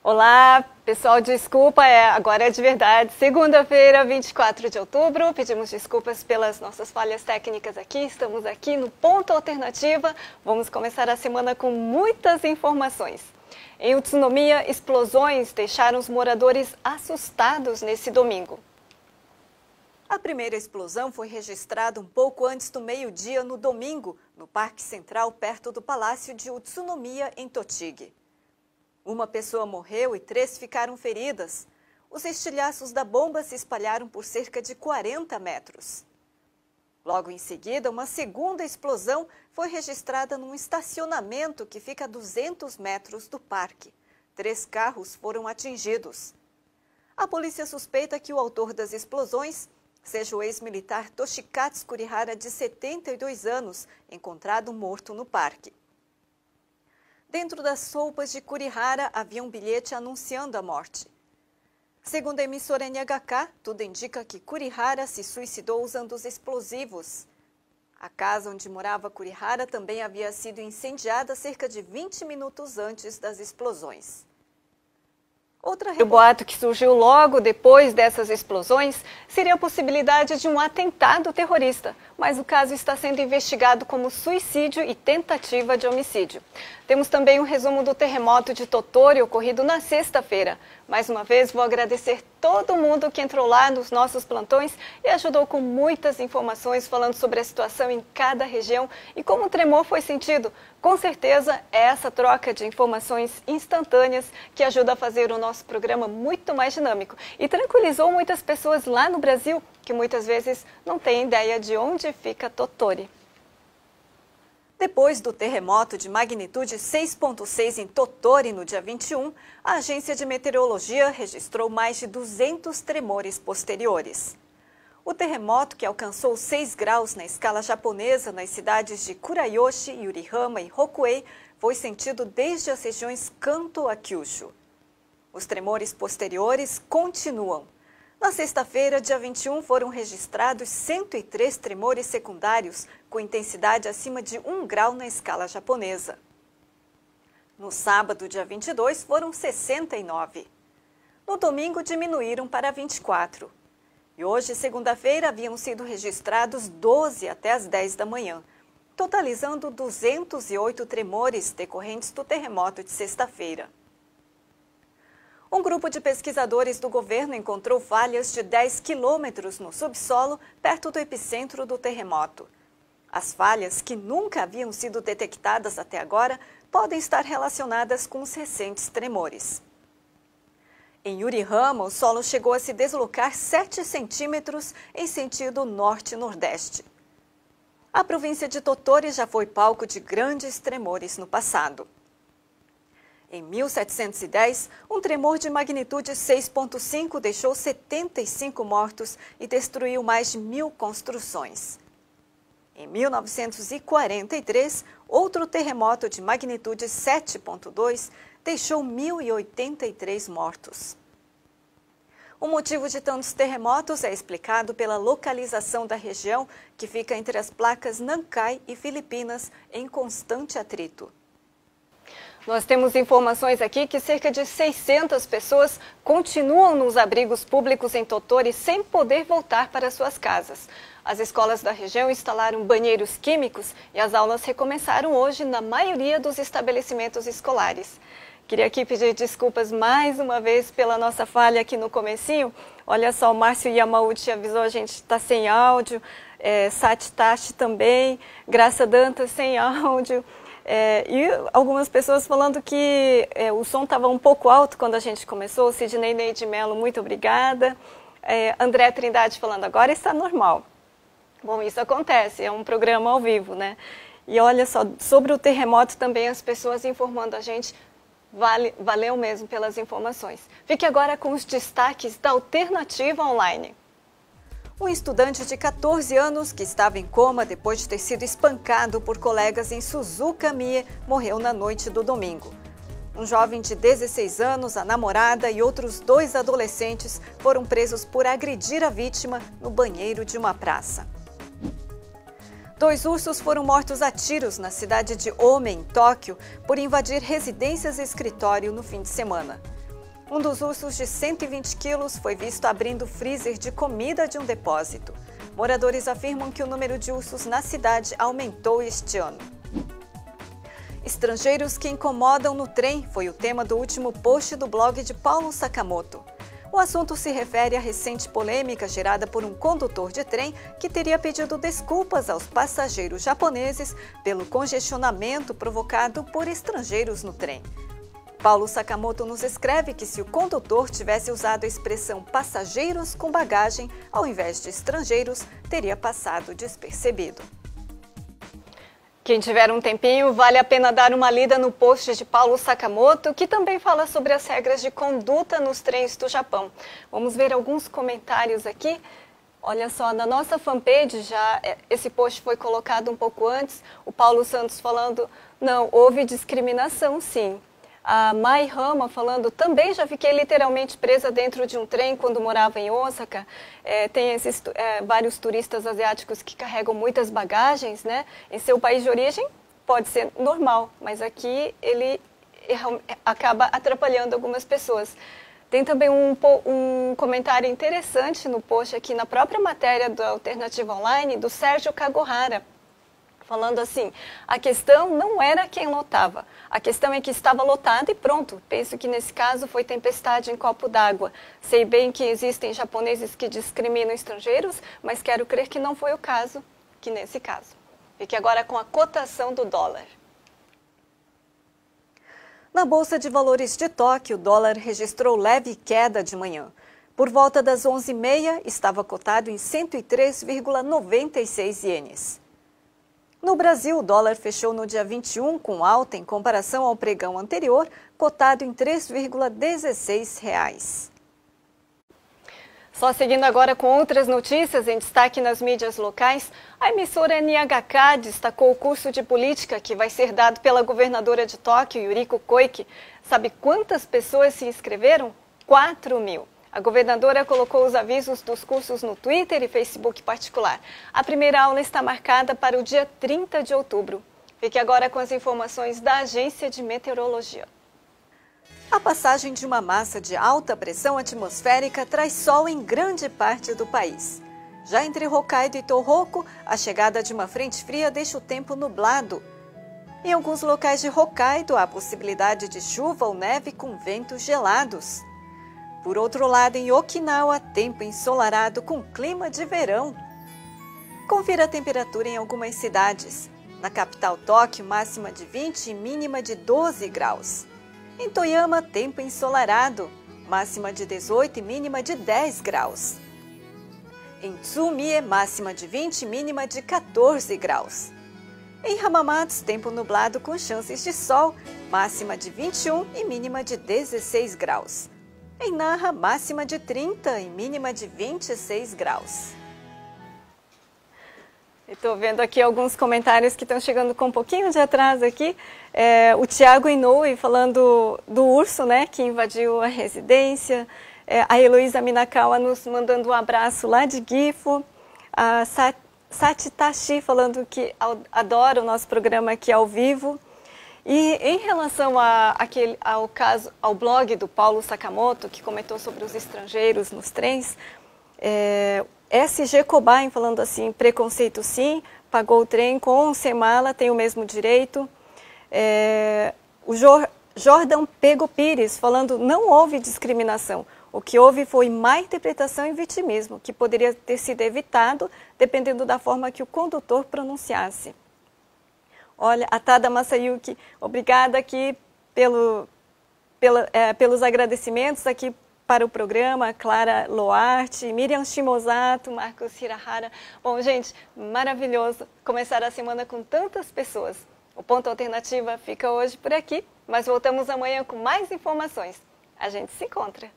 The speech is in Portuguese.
Olá, pessoal, desculpa, agora é de verdade. Segunda-feira, 24 de outubro, pedimos desculpas pelas nossas falhas técnicas aqui. Estamos aqui no Ponto Alternativa. Vamos começar a semana com muitas informações. Em Utsunomiya, explosões deixaram os moradores assustados nesse domingo. A primeira explosão foi registrada um pouco antes do meio-dia no domingo, no Parque Central, perto do Palácio de Utsunomiya, em Tochigi. Uma pessoa morreu e 3 ficaram feridas. Os estilhaços da bomba se espalharam por cerca de 40 metros. Logo em seguida, uma segunda explosão foi registrada num estacionamento que fica a 200 metros do parque. 3 carros foram atingidos. A polícia suspeita que o autor das explosões seja o ex-militar Toshikatsu Kurihara, de 72 anos, encontrado morto no parque. Dentro das roupas de Kurihara havia um bilhete anunciando a morte. Segundo a emissora NHK, tudo indica que Kurihara se suicidou usando os explosivos. A casa onde morava Kurihara também havia sido incendiada cerca de 20 minutos antes das explosões. O boato que surgiu logo depois dessas explosões seria a possibilidade de um atentado terrorista, mas o caso está sendo investigado como suicídio e tentativa de homicídio. Temos também um resumo do terremoto de Tottori ocorrido na sexta-feira. Mais uma vez, vou agradecer todo mundo que entrou lá nos nossos plantões e ajudou com muitas informações falando sobre a situação em cada região e como o tremor foi sentido. Com certeza, é essa troca de informações instantâneas que ajuda a fazer o nosso programa muito mais dinâmico e tranquilizou muitas pessoas lá no Brasil que muitas vezes não têm ideia de onde fica Tottori. Depois do terremoto de magnitude 6,6 em Tottori no dia 21, a agência de meteorologia registrou mais de 200 tremores posteriores. O terremoto, que alcançou 6 graus na escala japonesa nas cidades de Kurayoshi, Yurihama e Hokuei, foi sentido desde as regiões Kanto a Kyushu. Os tremores posteriores continuam. Na sexta-feira, dia 21, foram registrados 103 tremores secundários, com intensidade acima de 1 grau na escala japonesa. No sábado, dia 22, foram 69. No domingo, diminuíram para 24. E hoje, segunda-feira, haviam sido registrados 12 até as 10 da manhã, totalizando 208 tremores decorrentes do terremoto de sexta-feira. Um grupo de pesquisadores do governo encontrou falhas de 10 quilômetros no subsolo, perto do epicentro do terremoto. As falhas, que nunca haviam sido detectadas até agora, podem estar relacionadas com os recentes tremores. Em Yurihama, o solo chegou a se deslocar 7 centímetros em sentido norte-nordeste. A província de Tottori já foi palco de grandes tremores no passado. Em 1710, um tremor de magnitude 6,5 deixou 75 mortos e destruiu mais de 1.000 construções. Em 1943, outro terremoto de magnitude 7,2 deixou 1.083 mortos. O motivo de tantos terremotos é explicado pela localização da região, que fica entre as placas Nankai e Filipinas, em constante atrito. Nós temos informações aqui que cerca de 600 pessoas continuam nos abrigos públicos em Tottori sem poder voltar para suas casas. As escolas da região instalaram banheiros químicos e as aulas recomeçaram hoje na maioria dos estabelecimentos escolares. Queria aqui pedir desculpas mais uma vez pela nossa falha aqui no comecinho. Olha só, o Márcio Yamauchi avisou a gente está sem áudio, Sati Tashi também, Graça Dantas sem áudio. E algumas pessoas falando que o som estava um pouco alto quando a gente começou. Sidney Neide Mello, muito obrigada. André Trindade falando, agora está normal. Bom, isso acontece, é um programa ao vivo, né? E olha só, sobre o terremoto também as pessoas informando a gente, valeu mesmo pelas informações. Fique agora com os destaques da Alternativa Online. Um estudante de 14 anos que estava em coma depois de ter sido espancado por colegas em Suzuka Mie morreu na noite do domingo. Um jovem de 16 anos, a namorada e outros 2 adolescentes foram presos por agredir a vítima no banheiro de uma praça. 2 ursos foram mortos a tiros na cidade de Ome, em Tóquio, por invadir residências e escritório no fim de semana. Um dos ursos de 120 quilos foi visto abrindo o freezer de comida de um depósito. Moradores afirmam que o número de ursos na cidade aumentou este ano. Estrangeiros que incomodam no trem foi o tema do último post do blog de Paulo Sakamoto. O assunto se refere à recente polêmica gerada por um condutor de trem que teria pedido desculpas aos passageiros japoneses pelo congestionamento provocado por estrangeiros no trem. Paulo Sakamoto nos escreve que se o condutor tivesse usado a expressão passageiros com bagagem ao invés de estrangeiros, teria passado despercebido. Quem tiver um tempinho, vale a pena dar uma lida no post de Paulo Sakamoto, que também fala sobre as regras de conduta nos trens do Japão. Vamos ver alguns comentários aqui. Olha só, na nossa fanpage, esse post foi colocado um pouco antes, o Paulo Santos falando, não, houve discriminação sim. A Mai Rama falando, também já fiquei literalmente presa dentro de um trem quando morava em Osaka. Tem vários turistas asiáticos que carregam muitas bagagens, né? Em seu país de origem pode ser normal, mas aqui ele acaba atrapalhando algumas pessoas. Tem também um comentário interessante no post aqui na própria matéria do Alternativa Online, do Sérgio Kagohara, falando assim, a questão não era quem lotava, a questão é que estava lotado e pronto. Penso que nesse caso foi tempestade em copo d'água. Sei bem que existem japoneses que discriminam estrangeiros, mas quero crer que não foi o caso, que nesse caso. Fique agora com a cotação do dólar. Na Bolsa de Valores de Tóquio, o dólar registrou leve queda de manhã. Por volta das 11h30, estava cotado em 103,96 ienes. No Brasil, o dólar fechou no dia 21 com alta em comparação ao pregão anterior, cotado em R$ 3,16. Só seguindo agora com outras notícias em destaque nas mídias locais, a emissora NHK destacou o curso de política que vai ser dado pela governadora de Tóquio, Yuriko Koike. Sabe quantas pessoas se inscreveram? 4.000. A governadora colocou os avisos dos cursos no Twitter e Facebook particular. A primeira aula está marcada para o dia 30 de outubro. Fique agora com as informações da Agência de Meteorologia. A passagem de uma massa de alta pressão atmosférica traz sol em grande parte do país. Já entre Hokkaido e Tohoku, a chegada de uma frente fria deixa o tempo nublado. Em alguns locais de Hokkaido, há possibilidade de chuva ou neve com ventos gelados. Por outro lado, em Okinawa, tempo ensolarado com clima de verão. Confira a temperatura em algumas cidades. Na capital Tóquio, máxima de 20 e mínima de 12 graus. Em Toyama, tempo ensolarado, máxima de 18 e mínima de 10 graus. Em Tsumie, máxima de 20 e mínima de 14 graus. Em Hamamatsu, tempo nublado com chances de sol, máxima de 21 e mínima de 16 graus. Em Nara, máxima de 30 e mínima de 26 graus. Estou vendo aqui alguns comentários que estão chegando com um pouquinho de atraso aqui. O Thiago Inoue falando do urso, né, que invadiu a residência. A Heloísa Minakawa nos mandando um abraço lá de Gifu. A Sati Tashi falando que adora o nosso programa aqui ao vivo. E em relação ao blog do Paulo Sakamoto, que comentou sobre os estrangeiros nos trens, SG Cobain falando assim, preconceito sim, pagou o trem com sem mala, tem o mesmo direito. O Jordan Pego Pires falando, não houve discriminação, o que houve foi má interpretação e vitimismo, que poderia ter sido evitado dependendo da forma que o condutor pronunciasse. Olha, a Tada Masayuki, obrigada aqui pelos agradecimentos aqui para o programa, Clara Loarte, Miriam Shimozato, Marcos Hirahara. Bom, gente, maravilhoso começar a semana com tantas pessoas. O Ponto Alternativa fica hoje por aqui, mas voltamos amanhã com mais informações. A gente se encontra.